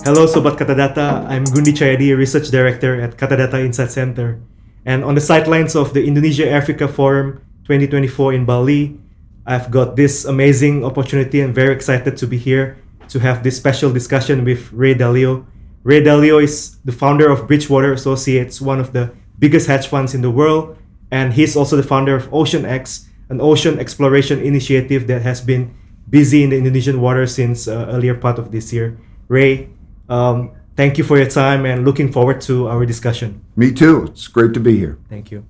Hello, Sobat Katadata. I'm Gundi Chayadi, Research Director at Katadata Insight Center. And on the sidelines of the Indonesia-Africa Forum 2024 in Bali, I've got this amazing opportunity and very excited to be here to have this special discussion with Ray Dalio. Ray Dalio is the founder of Bridgewater Associates, one of the biggest hedge funds in the world. And he's also the founder of OceanX, an ocean exploration initiative that has been busy in the Indonesian waters since earlier part of this year. Ray, thank you for your time and looking forward to our discussion. Me too. It's great to be here. Thank you.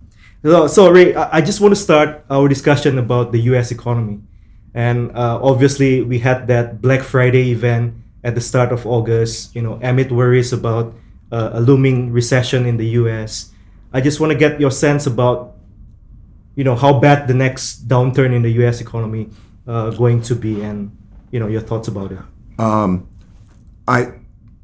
So Ray, I just want to start our discussion about the U.S. economy. And obviously, we had that Black Friday event at the start of August, amid worries about a looming recession in the U.S. I just want to get your sense about, how bad the next downturn in the U.S. economy going to be, and your thoughts about it.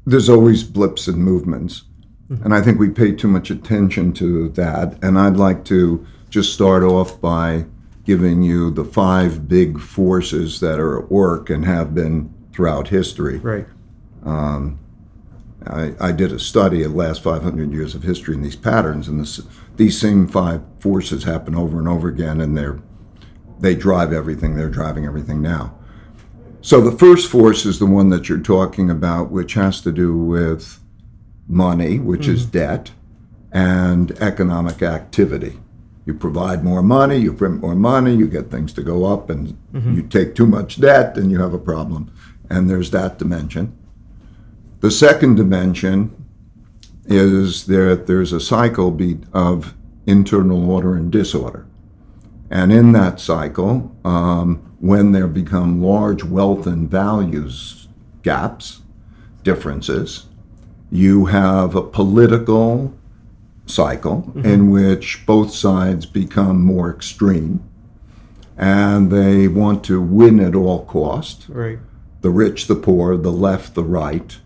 There's always blips and movements, and I think we pay too much attention to that. And I'd like to just start off by giving you the 5 big forces that are at work and have been throughout history. Right. I did a study of the last 500 years of history and these patterns, and these same 5 forces happen over and over again, and they drive everything. They're driving everything now. So the first force is the one that you're talking about, which has to do with money, which is debt, and economic activity. You provide more money, you print more money, you get things to go up, and you take too much debt, and you have a problem. And there's that dimension. The second dimension is there's a cycle of internal order and disorder. And in that cycle, when there become large wealth and values gaps, differences, you have a political cycle in which both sides become more extreme, and they want to win at all cost. Right. The rich, the poor, the left, the right.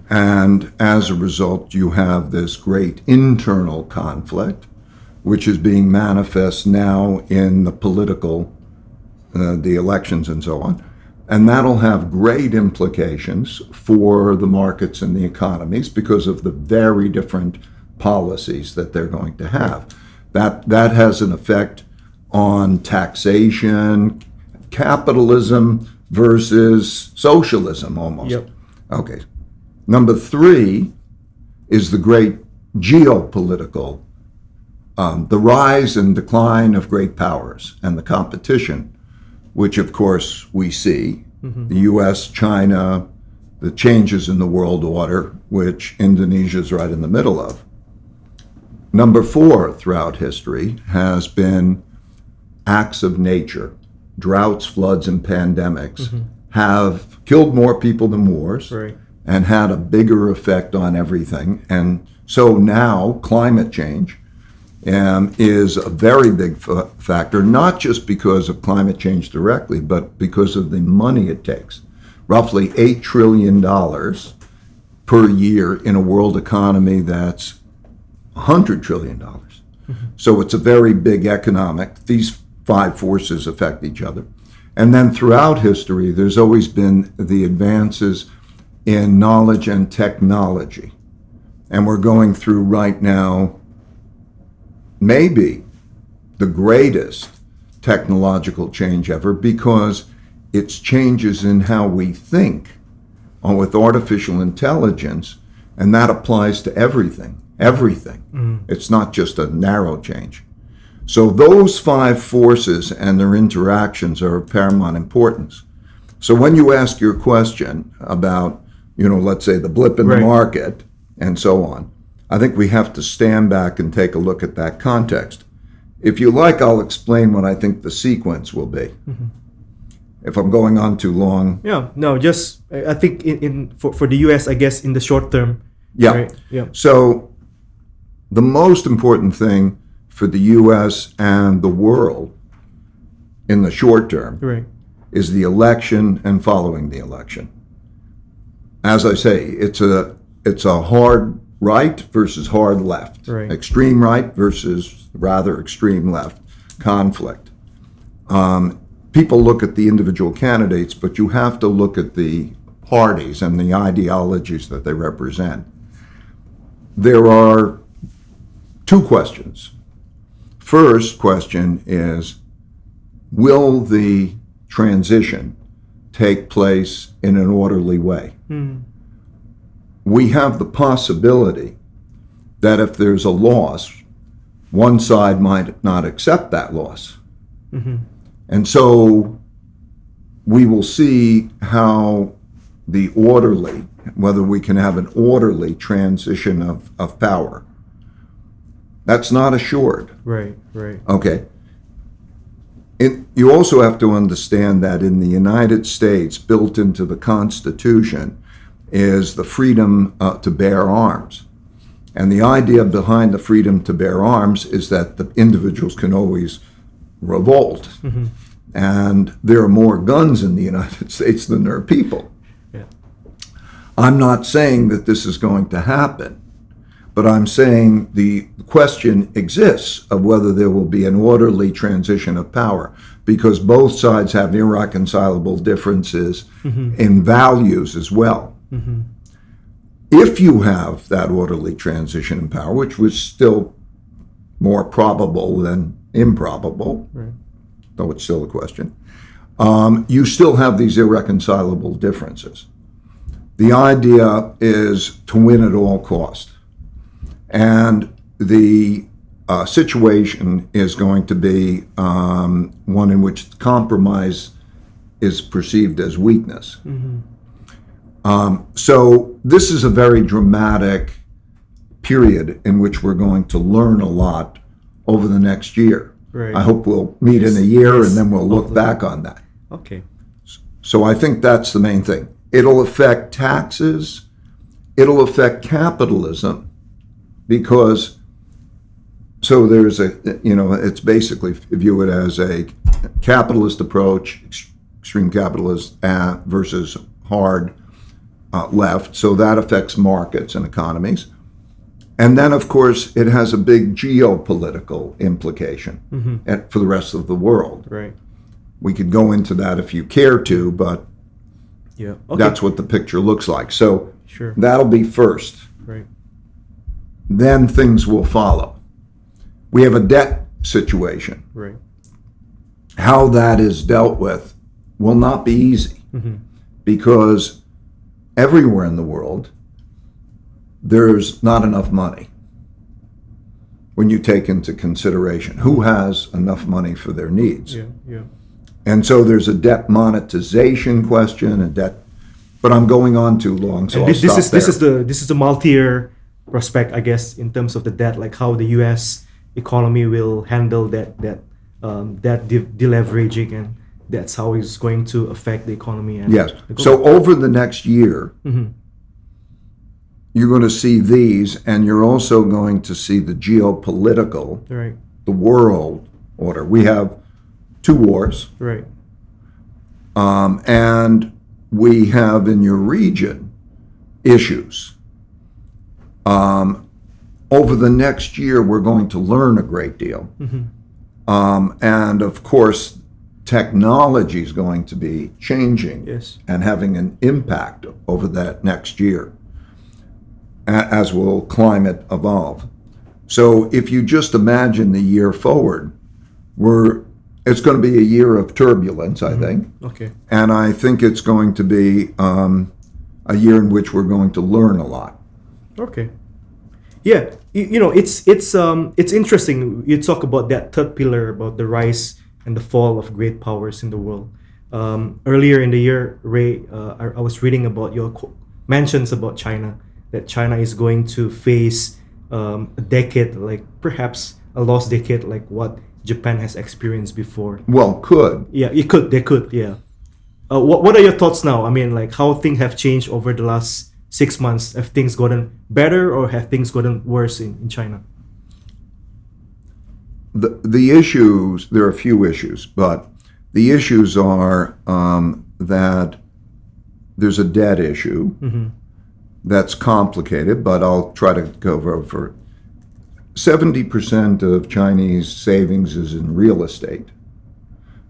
And as a result, you have this great internal conflict, which is being manifest now in the political, the elections and so on. And that'll have great implications for the markets and the economies because of the very different policies that they're going to have. That has an effect on taxation, capitalism versus socialism almost. Yep. Okay. Number 3 is the great geopolitical the rise and decline of great powers and the competition, which of course we see, the US, China, the changes in the world order, which Indonesia is right in the middle of. Number 4 throughout history has been acts of nature. Droughts, floods, and pandemics have killed more people than wars, Right. and had a bigger effect on everything. And so now climate change is a very big factor, not just because of climate change directly, but because of the money it takes. Roughly $8 trillion per year in a world economy that's $100 trillion. So it's a very big economic. These 5 forces affect each other. And then throughout history, there's always been the advances in knowledge and technology. And we're going through right now maybe the greatest technological change ever, because it's changes in how we think with artificial intelligence, and that applies to everything. It's not just a narrow change. So those 5 forces and their interactions are of paramount importance. So when you ask your question about, let's say the blip in the market and so on, I think we have to stand back and take a look at that context. If you like, I'll explain what I think the sequence will be. If I'm going on too long. Yeah, no, just I think for the U.S., I guess in the short term. Yeah. Right? Yeah. So the most important thing for the U.S. and the world in the short term is the election and following the election. As I say, it's a hard right versus hard left, extreme right versus rather extreme left conflict. People look at the individual candidates, but you have to look at the parties and the ideologies that they represent, there are two questions. First question is, will the transition take place in an orderly way? We have the possibility that if there's a loss, one side might not accept that loss. And so we will see how whether we can have an orderly transition of power. That's not assured. Right, right. Okay. You also have to understand that in the United States, built into the Constitution, is the freedom to bear arms. And the idea behind the freedom to bear arms is that the individuals can always revolt. And there are more guns in the United States than there are people. Yeah. I'm not saying that this is going to happen, but I'm saying the question exists of whether there will be an orderly transition of power, because both sides have irreconcilable differences in values as well. If you have that orderly transition in power, which was still more probable than improbable, Right. though it's still a question, you still have these irreconcilable differences. The idea is to win at all cost. And the situation is going to be one in which compromise is perceived as weakness. So this is a very dramatic period in which we're going to learn a lot over the next year. Right. I hope we'll meet in a year Yes. and then we'll look Hopefully. back on that. Okay. So I think that's the main thing. It'll affect taxes. It'll affect capitalism because, so there's it's basically, view it as a capitalist approach, extreme capitalist versus hard left. So that affects markets and economies. And then, of course, it has a big geopolitical implication for the rest of the world. Right. We could go into that if you care to, but Yeah. Okay. that's what the picture looks like. So Sure. that'll be first. Right. Then things will follow. We have a debt situation. Right. How that is dealt with will not be easy because everywhere in the world, there's not enough money when you take into consideration who has enough money for their needs. Yeah. Yeah. And so there's a debt monetization question, but I'm going on too long, so And I'll this stop is there. this is the multi-year prospect, I guess, in terms of the debt, like how the U.S. economy will handle that deleveraging, and that's how it's going to affect the economy. And Yes. the So over the next year, Mhm. you're going to see these, and you're also going to see the geopolitical, right, the world order. We have two wars, right, and we have in your region issues. Over the next year, we're going to learn a great deal. And of course, technology is going to be changing yes, and having an impact over that next year, as will climate evolve. So if you just imagine the year forward, it's going to be a year of turbulence, I think. okay, And I think it's going to be a year in which we're going to learn a lot. okay. Yeah, it's interesting. You talk about that third pillar about the rise and the fall of great powers in the world. Earlier in the year, Ray, I was reading about your mentions about China, that China is going to face a decade, like perhaps a lost decade, like what Japan has experienced before. Well, could. Yeah, they could, yeah. What are your thoughts now? I mean, like how things have changed over the last 6 months. Have things gotten better or have things gotten worse in China? The issues, there are a few issues, but the issues are that there's a debt issue that's complicated, but I'll try to go over 70% of Chinese savings is in real estate.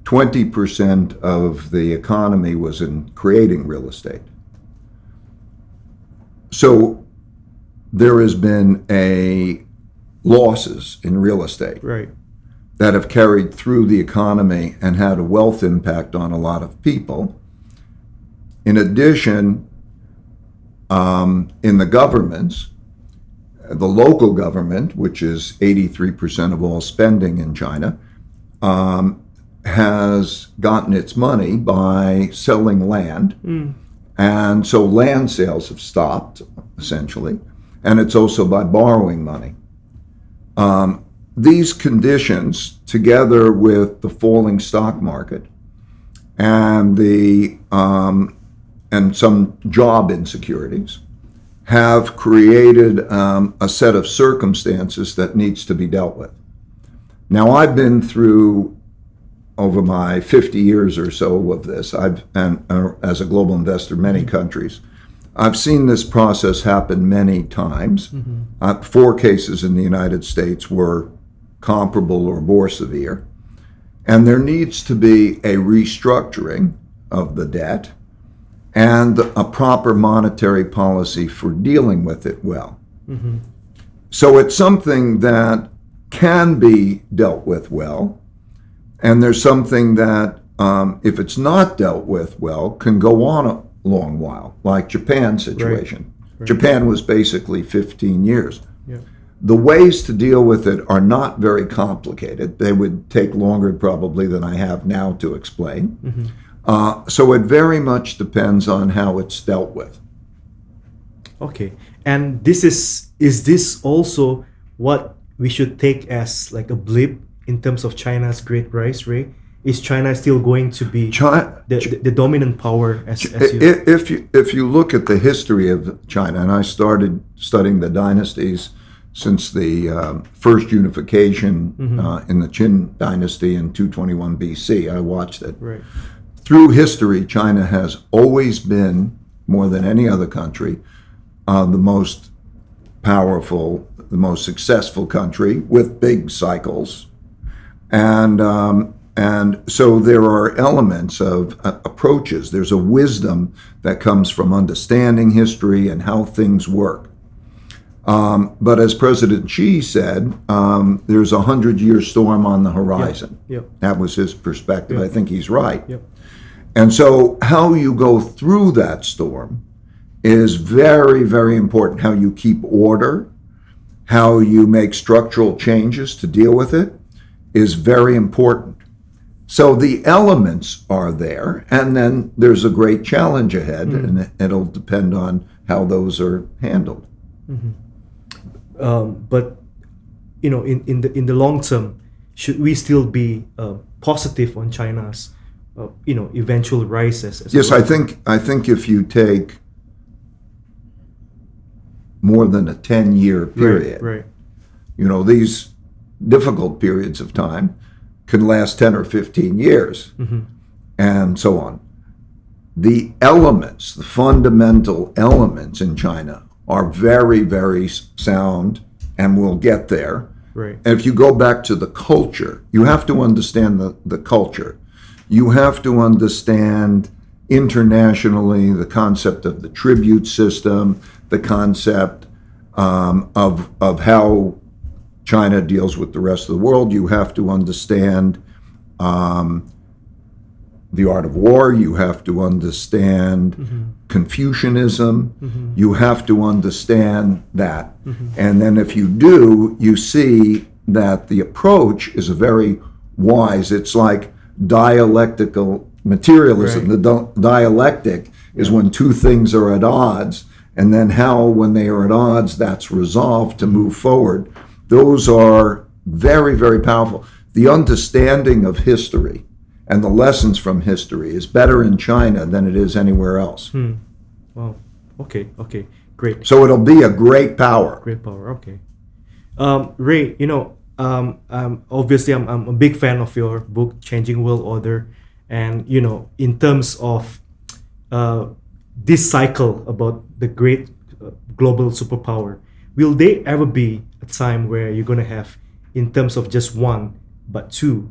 20% of the economy was in creating real estate. So there has been losses in real estate Right. that have carried through the economy and had a wealth impact on a lot of people. In addition, in the governments, the local government, which is 83% of all spending in China, has gotten its money by selling land. And so land sales have stopped, essentially. And it's also by borrowing money. These conditions, together with the falling stock market and and some job insecurities, have created a set of circumstances that needs to be dealt with. Now, I've been through, over my 50 years or so of this, as a global investor, many countries. I've seen this process happen many times. 4 cases in the United States were comparable or more severe. And there needs to be a restructuring of the debt and a proper monetary policy for dealing with it well. So it's something that can be dealt with well, and there's something that, if it's not dealt with well, can go on a long while, like Japan's situation. Right. Japan was basically 15 years. Yeah. The ways to deal with it are not very complicated. They would take longer probably than I have now to explain. So it very much depends on how it's dealt with. Okay. And this is this also what we should take as like a blip in terms of China's great rise, Ray? Is China still going to be the dominant power as you... If you look at the history of China, and I started studying the dynasties since the first unification in the Qin dynasty in 221 BC, I watched it. Right. Through history, China has always been, more than any other country, the most powerful, the most successful country with big cycles. And so there are elements of approaches. There's a wisdom that comes from understanding history and how things work. But as President Xi said, there's a 100-year storm on the horizon. Yep. That was his perspective. I think he's right. Yep. And so how you go through that storm is very, very important. How you keep order, how you make structural changes to deal with it is very important. So the elements are there, and then there's a great challenge ahead, and it'll depend on how those are handled. But you know, in the long term, should we still be positive on China's eventual rise as Yes, well? I think if you take more than a 10-year period, Right. These difficult periods of time can last 10 or 15 years, and so on. The elements, the fundamental elements in China are very, very sound, and we'll get there. Right. And if you go back to the culture, you have to understand the culture. You have to understand internationally the concept of the tribute system, the concept of how China deals with the rest of the world. You have to understand the art of war. You have to understand Confucianism. You have to understand that. And then if you do, you see that the approach is a very wise. It's like dialectical materialism. Right. The dialectic is when two things are at odds, and then how, when they are at odds, that's resolved to move forward. Those are very, very powerful. The understanding of history and the lessons from history is better in China than it is anywhere else. Wow. Okay. Great. So it'll be a great power. Great power. Okay. Ray, obviously I'm a big fan of your book, Changing World Order, and in terms of this cycle about the great global superpower, will there ever be a time where you're going to have, in terms of just one, but two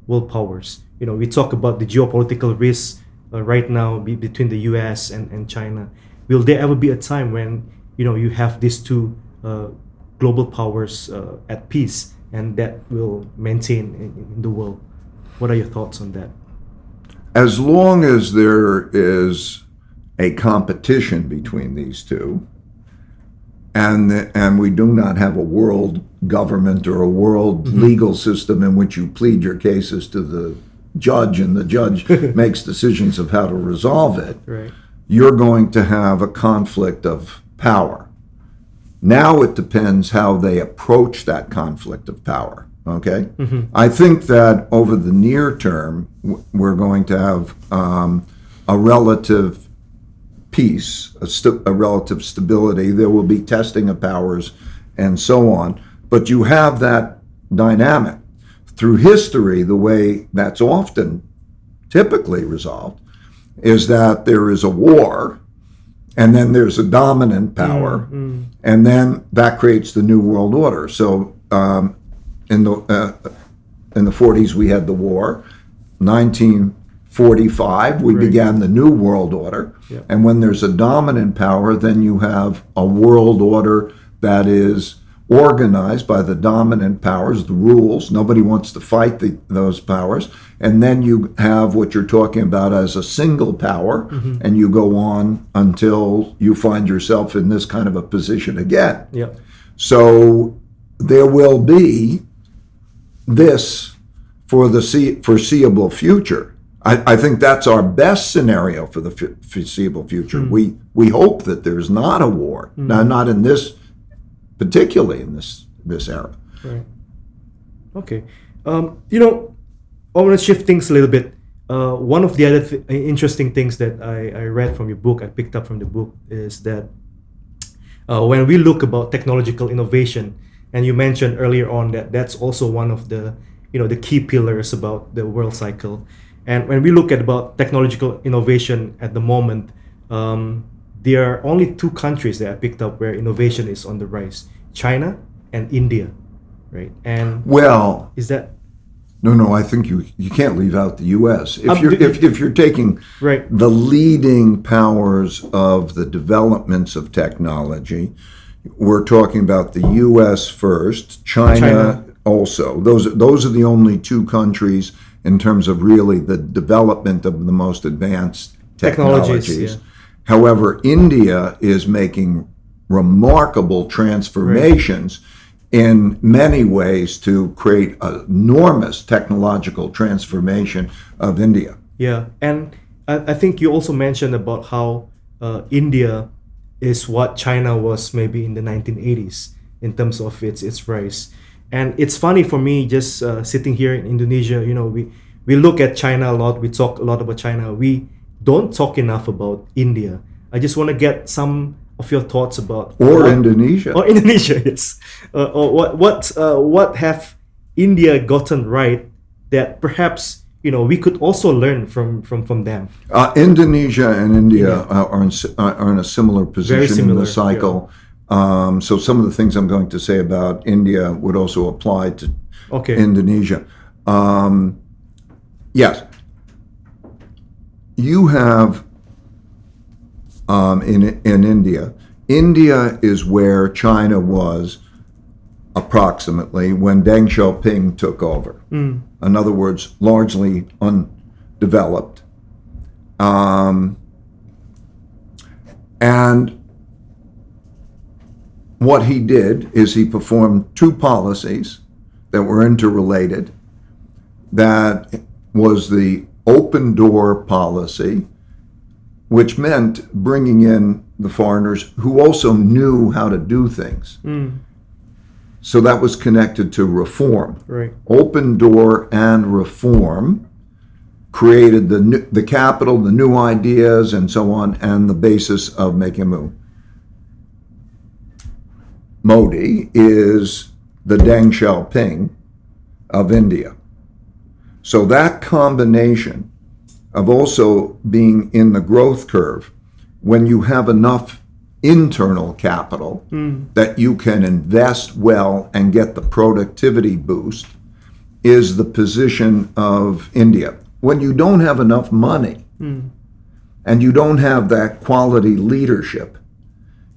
world powers? We talk about the geopolitical risks right now between the US and China. Will there ever be a time when you have these two global powers at peace, and that will maintain in the world. What are your thoughts on that? As long as there is a competition between these two, and we do not have a world government or a world legal system in which you plead your cases to the judge and the judge makes decisions of how to resolve it, Right. you're going to have a conflict of power. Now it depends how they approach that conflict of power. Okay? I think that over the near term, we're going to have a relative peace, a relative stability. There will be testing of powers and so on. But you have that dynamic. Through history, the way that's often typically resolved is that there is a war, and then there's a dominant power, and then that creates the New World Order. So in the 40s, we had the war. 1945, we began the New World Order. Yep. And when there's a dominant power, then you have a world order that is organized by the dominant powers, the rules. Nobody wants to fight those powers. And then you have what you're talking about as a single power, and you go on until you find yourself in this kind of a position again. Yeah. So there will be this for the foreseeable future. I think that's our best scenario for the foreseeable future. We hope that there's not a war. Now, not in this, particularly in this era. Right. Okay. I want to shift things a little bit. One of the other interesting things that I read from your book, I picked up from the book, is that when we look about technological innovation, and you mentioned earlier on that that's also one of the the key pillars about the world cycle. And when we look at about technological innovation at the moment, there are only two countries that I picked up where innovation is on the rise: China and India, right? And Well, is that no, I think you can't leave out the U.S. If you're taking right? the leading powers of the developments of technology, we're talking about the U.S. first, China also. Those are the only two countries in terms of really the development of the most advanced technologies. Yeah. However, India is making remarkable transformations in many ways to create an enormous technological transformation of India. Yeah, and I think you also mentioned about how India is what China was maybe in the 1980s in terms of its rise. And it's funny for me just sitting here in Indonesia, we look at China a lot, we talk a lot about China, we don't talk enough about India. I just want to get some of your thoughts about Indonesia. Or Indonesia, yes. Or what have India gotten right that perhaps we could also learn from them? Indonesia and India are in a similar position similar, in the cycle. So some of the things I'm going to say about India would also apply to Indonesia. Yes, you have in India. India is where China was approximately when Deng Xiaoping took over. In other words, largely undeveloped. And what he did is he performed two policies that were interrelated. That was the open door policy, which meant bringing in the foreigners who also knew how to do things. So that was connected to reform. Right. Open door and reform created the capital, the new ideas, and so on, and the basis of making a move. Modi is the Deng Xiaoping of India. So that combination of also being in the growth curve, when you have enough internal capital that you can invest well and get the productivity boost, is the position of India. When you don't have enough money and you don't have that quality leadership,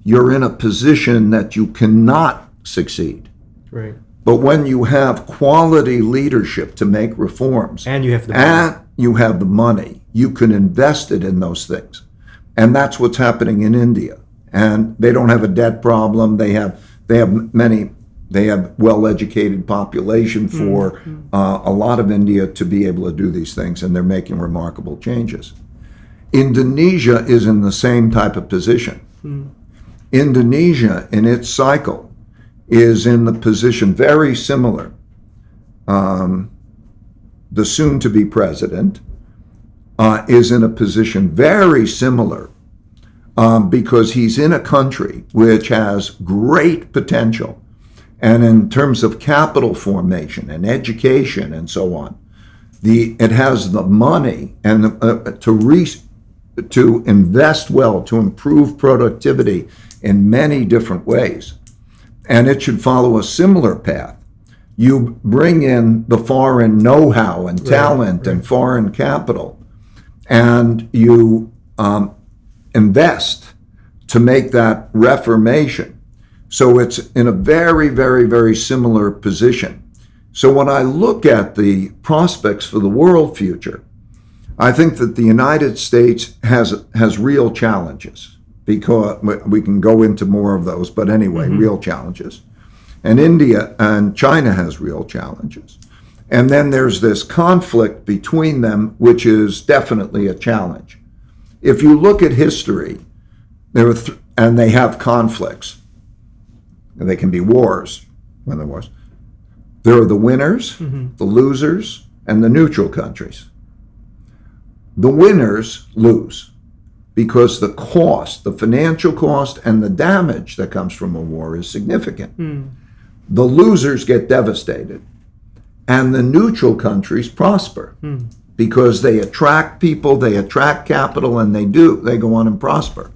you're in a position that you cannot succeed. Right. But when you have quality leadership to make reforms, And you have the and you have the money, you can invest it in those things. And that's what's happening in India. And they don't have a debt problem. They have well-educated population for a lot of India to be able to do these things, and they're making remarkable changes. Indonesia is in the same type of position. Indonesia, in its cycle, is in the position very similar. The soon-to-be president is in a position very similar because he's in a country which has great potential. And in terms of capital formation and education and so on, it has the money and to invest well, to improve productivity in many different ways. And it should follow a similar path. You bring in the foreign know-how and talent and foreign capital, and you invest to make that reformation. So it's in a very, very, very similar position. So when I look at the prospects for the world future, I think that the United States has real challenges, because we can go into more of those, but anyway, real challenges. And India and China has real challenges. And then there's this conflict between them, which is definitely a challenge. If you look at history, and they have conflicts, and they can be wars when there was. There are the winners, the losers, and the neutral countries. The winners lose because the cost, the financial cost, and the damage that comes from a war is significant. The losers get devastated, and the neutral countries prosper because they attract people, they attract capital, and they go on and prosper.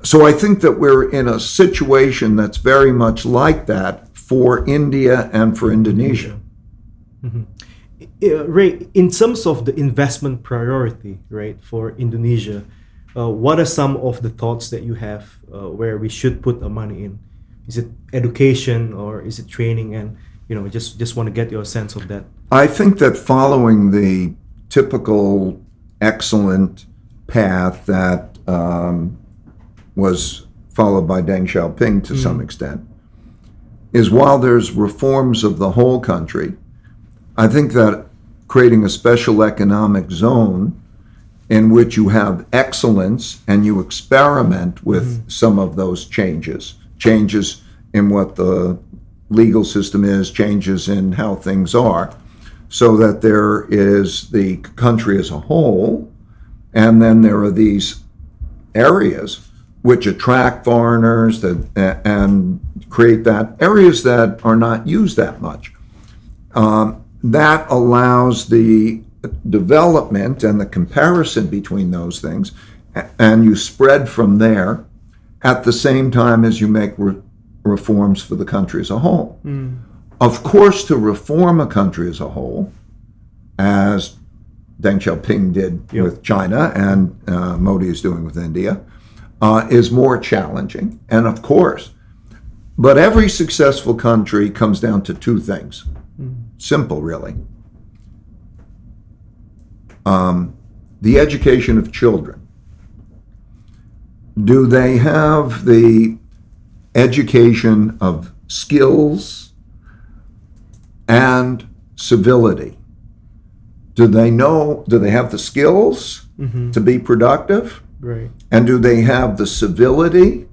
So I think that we're in a situation that's very much like that for India and for Indonesia. Ray, in terms of the investment priority, right, for Indonesia, what are some of the thoughts that you have where we should put the money in? Is it education or is it training? And just want to get your sense of that. I think that following the typical excellent path that was followed by Deng Xiaoping to some extent, is while there's reforms of the whole country, I think that creating a special economic zone in which you have excellence and you experiment with some of those changes in what the legal system is, changes in how things are, so that there is the country as a whole, and then there are these areas which attract foreigners and create that areas that are not used that much. That allows the development and the comparison between those things, and you spread from there at the same time as you make reforms for the country as a whole. Of course, to reform a country as a whole, as Deng Xiaoping did with China and Modi is doing with India, is more challenging. And of course, but every successful country comes down to two things. Simple, really. The education of children. Do they have the education of skills and civility? Do they have the skills to be productive? Right. And do they have the civility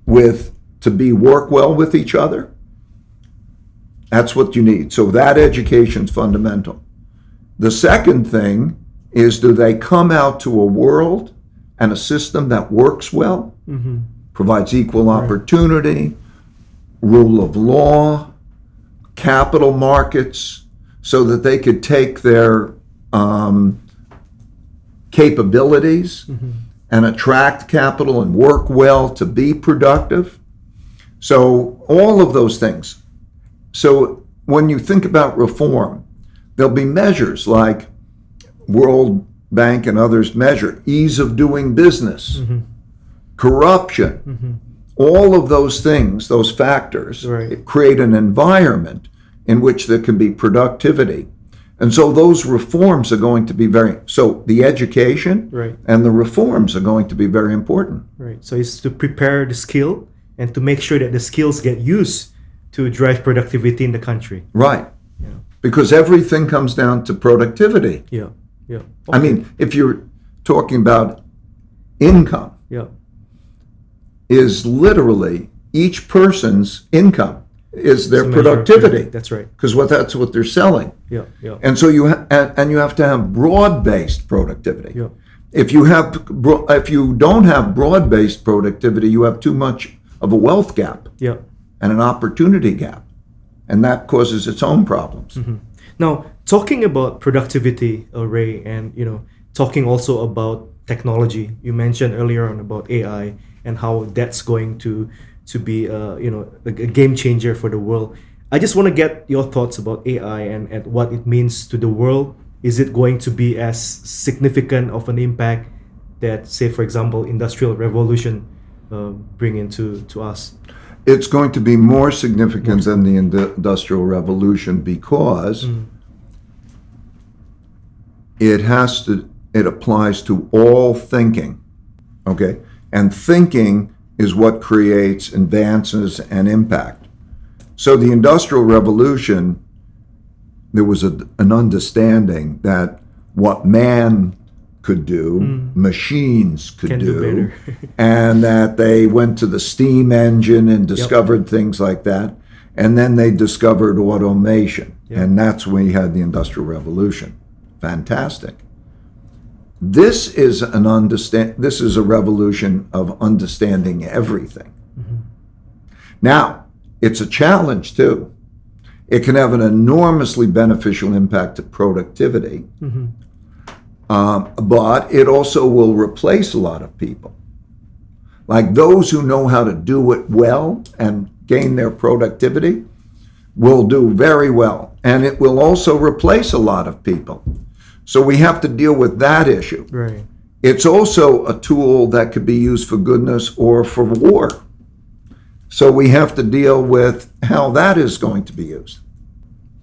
to work well with each other? That's what you need. So that education's fundamental. The second thing is, do they come out to a world and a system that works well, provides equal opportunity, rule of law, capital markets, so that they could take their capabilities and attract capital and work well to be productive? So all of those things. So when you think about reform, there'll be measures like World Bank and others measure ease of doing business. corruption, all of those things, those factors, Right. create an environment in which there can be productivity. And so those reforms are going to be so the education Right. and the reforms are going to be very important. Right. So it's to prepare the skill and to make sure that the skills get used to drive productivity in the country. Right. Yeah. Because everything comes down to productivity. Yeah. Yeah. I mean, if you're talking about income, Yeah. is literally each person's income is their It's a measure of productivity, That's right. because that's what they're selling. Yeah. Yeah. And so and you have to have broad-based productivity. Yeah. If you don't have broad-based productivity, you have too much of a wealth gap Yeah. and an opportunity gap, and that causes its own problems. Now, talking about productivity, Ray, and talking also about technology. You mentioned earlier on about AI and how that's going to be a game changer for the world. I just want to get your thoughts about AI and what it means to the world. Is it going to be as significant of an impact that, say, for example, Industrial Revolution bring into to us? It's going to be more significant than the Industrial Revolution because it applies to all thinking, okay? And thinking is what creates advances and impact. So the Industrial Revolution, there was an understanding that what man could do, machines could Can do better. and that they went to the steam engine and discovered things like that. And then they discovered automation. Yep. And that's when you had the Industrial Revolution. Fantastic. This is a revolution of understanding everything. Now, it's a challenge too. It can have an enormously beneficial impact to productivity, but it also will replace a lot of people. Like those who know how to do it well and gain their productivity will do very well, and it will also replace a lot of people. So we have to deal with that issue. Right. It's also a tool that could be used for goodness or for war. So we have to deal with how that is going to be used.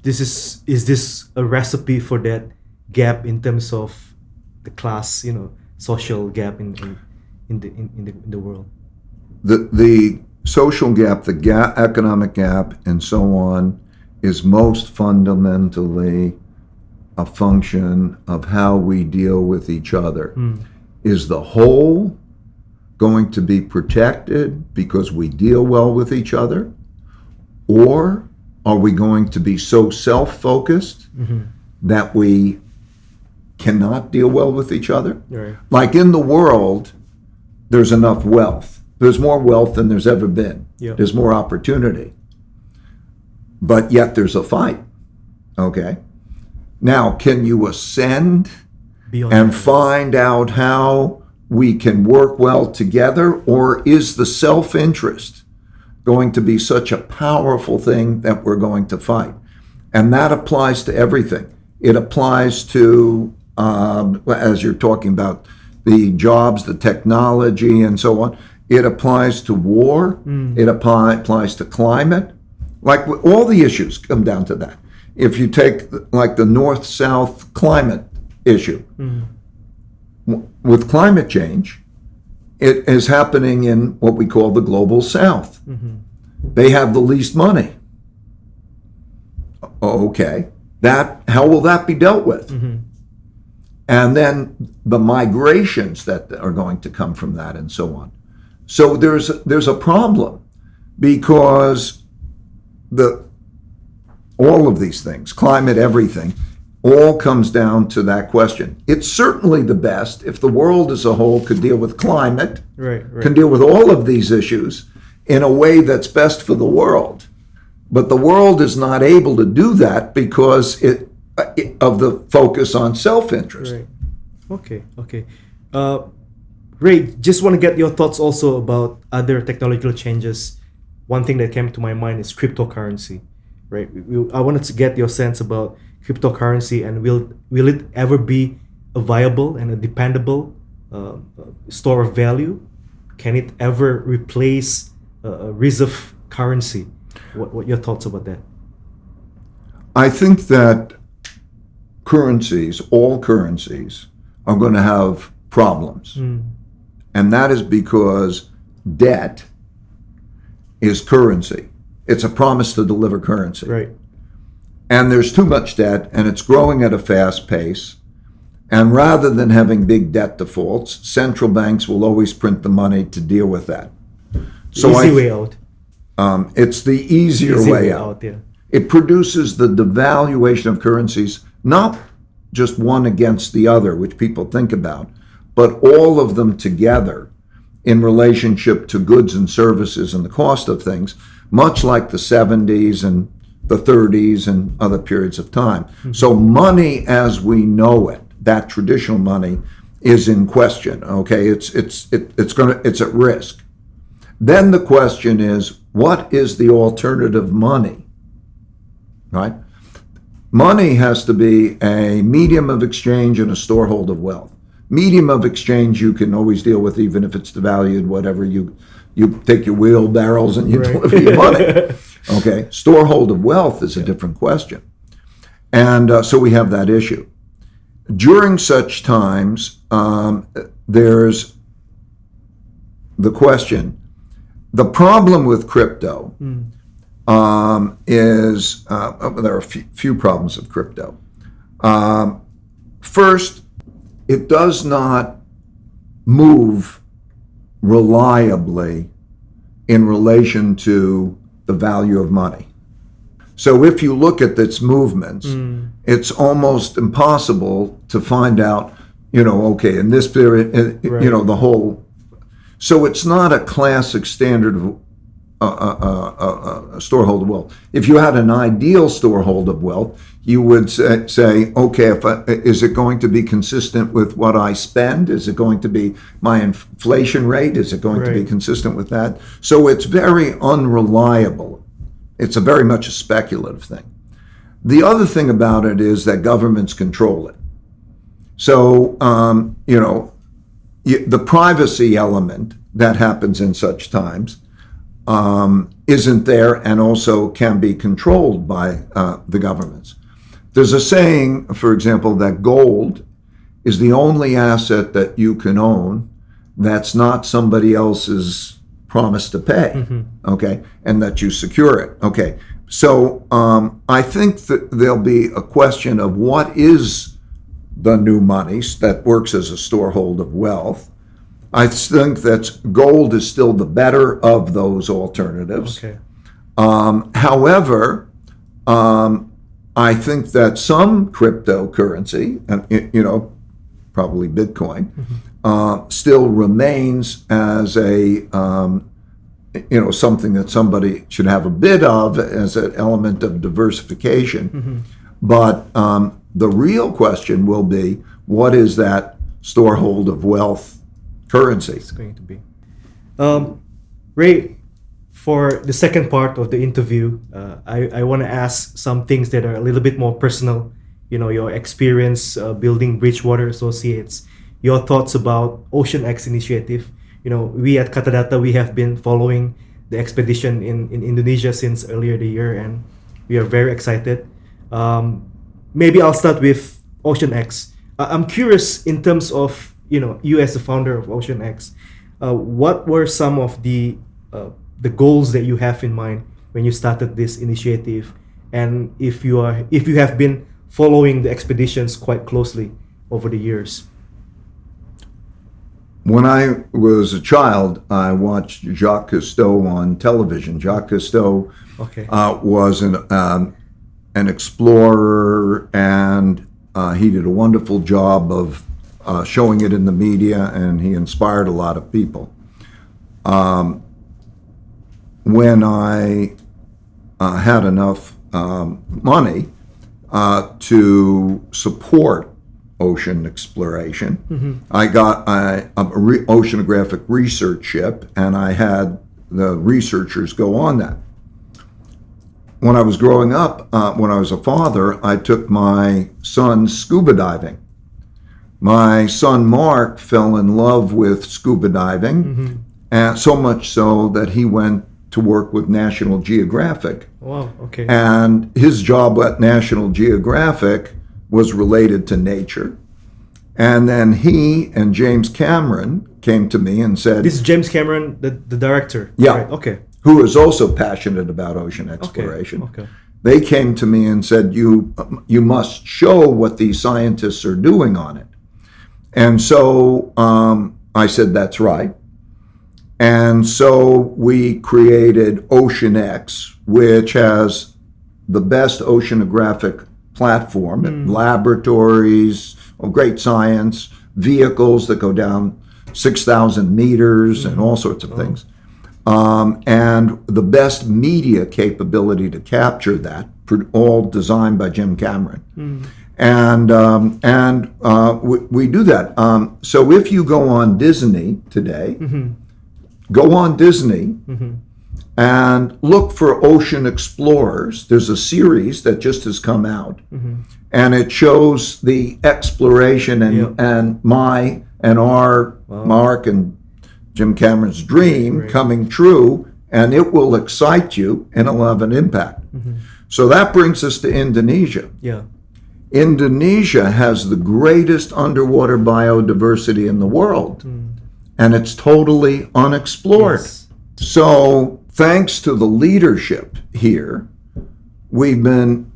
Is this a recipe for that gap in terms of the class, social gap in the world? The social gap, economic gap, and so on, is most fundamentally a function of how we deal with each other. Is the whole going to be protected because we deal well with each other? Or are we going to be so self-focused that we cannot deal well with each other? Right. Like in the world, there's enough wealth. There's more wealth than there's ever been. Yeah. There's more opportunity. But yet there's a fight. Okay? Now, can you ascend Beyond and that. find out how we can work well together? Or is the self-interest going to be such a powerful thing that we're going to fight? And that applies to everything. It applies to, as you're talking about, the jobs, the technology, and so on. It applies to war. It applies to climate. Like all the issues come down to that. If you take like the North-South climate issue, with climate change, it is happening in what we call the global South. They have the least money. Okay, how will that be dealt with? And then the migrations that are going to come from that, and so on. So there's a problem because all of these things, climate, everything, all comes down to that question. It's certainly the best if the world as a whole could deal with climate, Right. can deal with all of these issues in a way that's best for the world. But the world is not able to do that because of the focus on self-interest. Right. Okay. Ray, just want to get your thoughts also about other technological changes. One thing that came to my mind is cryptocurrency, right? I wanted to get your sense about cryptocurrency, and will it ever be a viable and a dependable store of value? can it ever replace a reserve currency? What your thoughts about that? I think that currencies, all currencies, are going to have problems. And that is because debt is currency. It's a promise to deliver currency. Right. And there's too much debt, and it's growing at a fast pace. And rather than having big debt defaults, central banks will always print the money to deal with that. So Easy way out. It's the easier Easy way out. Yeah. It produces the devaluation of currencies, not just one against the other, which people think about, but all of them together in relationship to goods and services and the cost of things, much like the 70s and the 30s and other periods of time. So money as we know it, that traditional money, is in question. Okay, it's at risk. Then the question is, what is the alternative money? Right? Money has to be a medium of exchange and a storehold of wealth. Medium of exchange you can always deal with, even if it's devalued, whatever. You take your wheelbarrows and you deliver your money. Okay, storehold of wealth is a different question. And so we have that issue. During such times, there's the question. The problem with crypto is there are a few problems with crypto. First, it does not move reliably in relation to the value of money. So if you look at its movements, it's almost impossible to find out, okay, in this period, the whole. So it's not a classic standard of a storehold of wealth. If you had an ideal storehold of wealth, you would say, okay, is it going to be consistent with what I spend? Is it going to be my inflation rate? Is it going to be consistent with that? So it's very unreliable. It's very much a speculative thing. The other thing about it is that governments control it. So, the privacy element that happens in such times isn't there, and also can be controlled by the governments. There's a saying, for example, that gold is the only asset that you can own that's not somebody else's promise to pay, okay, and that you secure it, okay. So I think that there'll be a question of what is the new money that works as a storehold of wealth. I think that gold is still the better of those alternatives. Okay. However, I think that some cryptocurrency, probably Bitcoin, still remains as a something that somebody should have a bit of as an element of diversification. But the real question will be, what is that storehold of wealth currency? It's going to be. Ray, for the second part of the interview, I want to ask some things that are a little bit more personal. Your experience building Bridgewater Associates, your thoughts about OceanX initiative. We at Katadata, we have been following the expedition in Indonesia since earlier the year, and we are very excited. Maybe I'll start with OceanX. I'm curious in terms of, you as the founder of OceanX, what were some of the goals that you have in mind when you started this initiative, and if you have been following the expeditions quite closely over the years? When I was a child, I watched Jacques Cousteau on television. Jacques Cousteau was an explorer, and he did a wonderful job of showing it in the media, and he inspired a lot of people. When I had enough money to support ocean exploration, I got an oceanographic research ship, and I had the researchers go on that. When I was growing up, when I was a father, I took my son scuba diving. My son Mark fell in love with scuba diving, and so much so that he went to work with National Geographic. Wow. Okay. And his job at National Geographic was related to nature. And then he and James Cameron came to me and said, This is James Cameron, the director. Yeah. Right. Okay. who is also passionate about ocean exploration. Okay. They came to me and said, you must show what these scientists are doing on it. And so I said, that's right. And so we created OceanX, which has the best oceanographic platform, laboratories, great science, vehicles that go down 6,000 meters and all sorts of things. And the best media capability to capture that, all designed by Jim Cameron. And we do that. So if you go on Disney today, go on Disney and look for Ocean Explorers. There's a series that just has come out, and it shows the exploration and my and our Mark and Jim Cameron's dream coming true, and it will excite you and it'll have an impact. So that brings us to Indonesia. Yeah. Indonesia has the greatest underwater biodiversity in the world, and it's totally unexplored. Yes. So thanks to the leadership here, we've been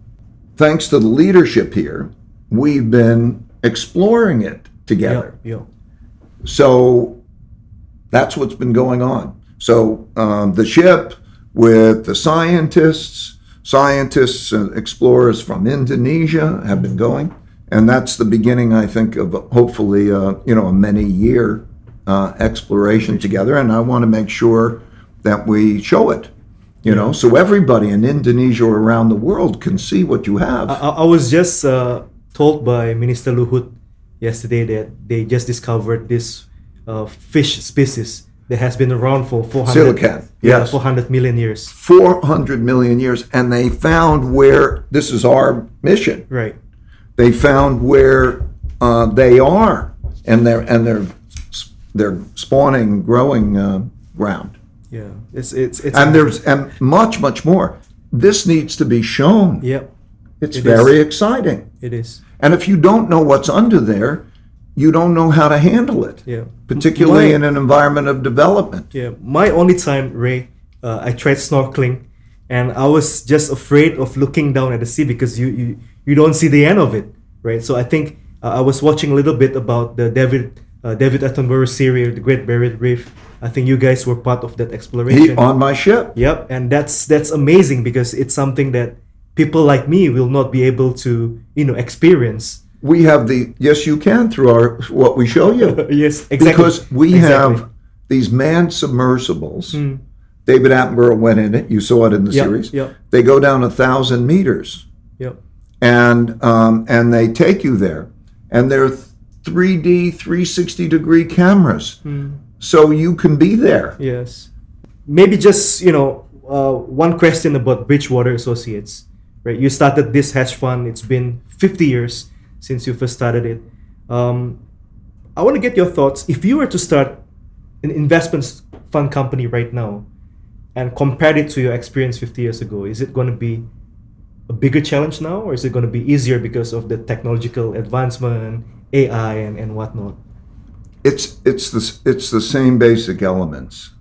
exploring it together. Yeah. So that's what's been going on. So the ship with the scientists and explorers from Indonesia have been going, and that's the beginning, I think, of hopefully a many-year exploration together. And I want to make sure that we show it, so everybody in Indonesia or around the world can see what you have. I was just told by Minister Luhut yesterday that they just discovered this fish species that has been around for 400 million years. 400 million years, and they found where, this is our mission. Right. They found where they are, and they're spawning, growing ground. Yeah. It's And there's much more. This needs to be shown. Yep. It's It very is. exciting. It is. And if you don't know what's under there, you don't know how to handle it. Yeah. Particularly in an environment of development. Yeah, my only time, Ray, I tried snorkeling, and I was just afraid of looking down at the sea because you don't see the end of it, right? So I think I was watching a little bit about the David Attenborough series, The Great Barrier Reef. I think you guys were part of that exploration. On my ship. Yep, and that's amazing because it's something that people like me will not be able to experience. We have yes, you can through what we show you. Yes, exactly. Because we have these manned submersibles. David Attenborough went in it. You saw it in the series. Yep. They go down 1,000 meters, Yep. and they take you there, and they're 3D, 360-degree cameras, so you can be there. Yes. Maybe just one question about Bridgewater Associates, right? You started this hedge fund. It's been 50 years since you first started it. I want to get your thoughts. If you were to start an investment fund company right now and compare it to your experience 50 years ago, is it going to be a bigger challenge now, or is it going to be easier because of the technological advancement, AI and whatnot? It's the same basic elements.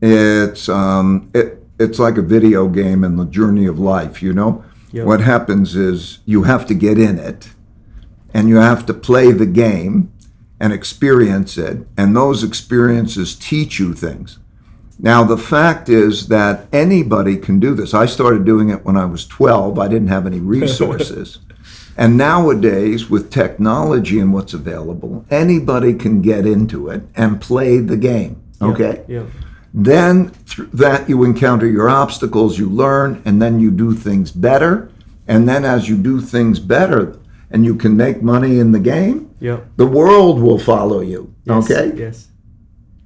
It's like a video game in the journey of life, Yep. What happens is you have to get in it, and you have to play the game and experience it, and those experiences teach you things. Now, the fact is that anybody can do this. I started doing it when I was 12. I didn't have any resources. And nowadays, with technology and what's available, anybody can get into it and play the game, okay? Yeah. Then through that you encounter your obstacles, you learn, and then you do things better. And then as you do things better and you can make money in the game, Yeah. the world will follow you, Yes. okay? Yes.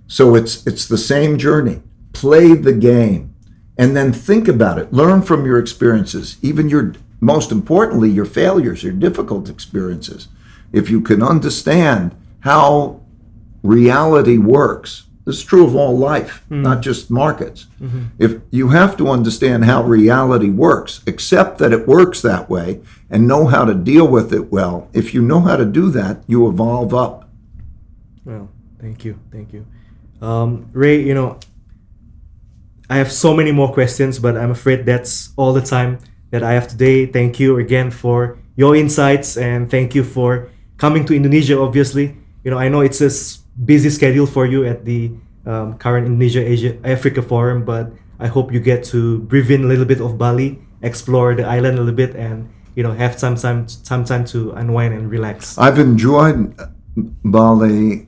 So it's the same journey. Play the game and then think about it. Learn from your experiences, even most importantly, your failures, your difficult experiences. If you can understand how reality works, This is true of all life, not just markets. If you have to understand how reality works, accept that it works that way, and know how to deal with it well. If you know how to do that, you evolve up. Well, thank you. Ray, I have so many more questions, but I'm afraid that's all the time that I have today. Thank you again for your insights, and thank you for coming to Indonesia, obviously. I know it's a busy schedule for you at the current Indonesia-Africa Forum, but I hope you get to breathe in a little bit of Bali, explore the island a little bit, and have some time to unwind and relax. I've enjoyed Bali.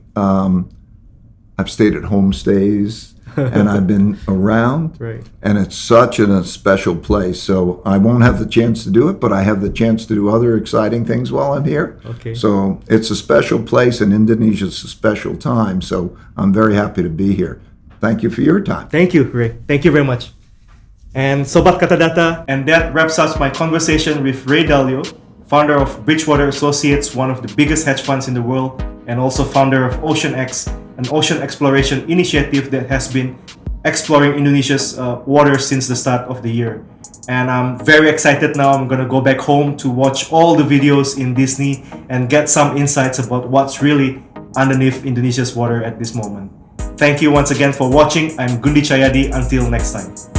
I've stayed at homestays and I've been around, Right. and it's such a special place. So I won't have the chance to do it, but I have the chance to do other exciting things while I'm here. Okay. So it's a special place, and Indonesia's a special time. So I'm very happy to be here. Thank you for your time. Thank you, Ray. Thank you very much. And Sobat Kata Data, and that wraps up my conversation with Ray Dalio, founder of Bridgewater Associates, one of the biggest hedge funds in the world, and also founder of OceanX, an ocean exploration initiative that has been exploring Indonesia's waters since the start of the year. And I'm very excited now. I'm gonna go back home to watch all the videos in Disney and get some insights about what's really underneath Indonesia's water at this moment. Thank you once again for watching. I'm Gundi Chayadi. Until next time.